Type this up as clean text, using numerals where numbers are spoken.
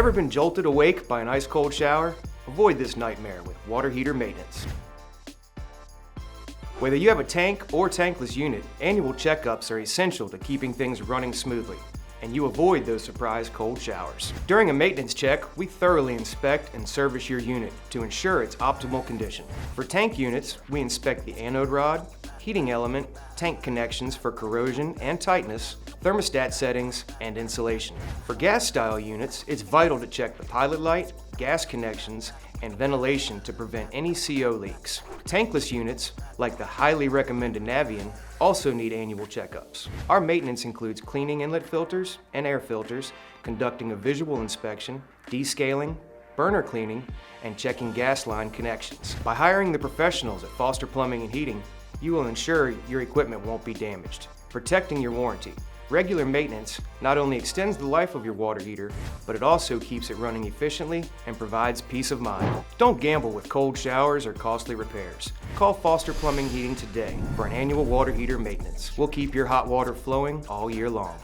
Ever been jolted awake by an ice-cold shower? Avoid this nightmare with water heater maintenance. Whether you have a tank or tankless unit, annual checkups are essential to keeping things running smoothly, and you avoid those surprise cold showers. During a maintenance check, we thoroughly inspect and service your unit to ensure its optimal condition. For tank units, we inspect the anode rod, heating element, tank connections for corrosion and tightness, thermostat settings, and insulation. For gas-style units, it's vital to check the pilot light, gas connections, and ventilation to prevent any CO leaks. Tankless units, like the highly recommended Navian, also need annual checkups. Our maintenance includes cleaning inlet filters and air filters, conducting a visual inspection, descaling, burner cleaning, and checking gas line connections. By hiring the professionals at Foster Plumbing and Heating, you will ensure your equipment won't be damaged, protecting your warranty. Regular maintenance not only extends the life of your water heater, but it also keeps it running efficiently and provides peace of mind. Don't gamble with cold showers or costly repairs. Call Foster Plumbing and Heating today for an annual water heater maintenance. We'll keep your hot water flowing all year long.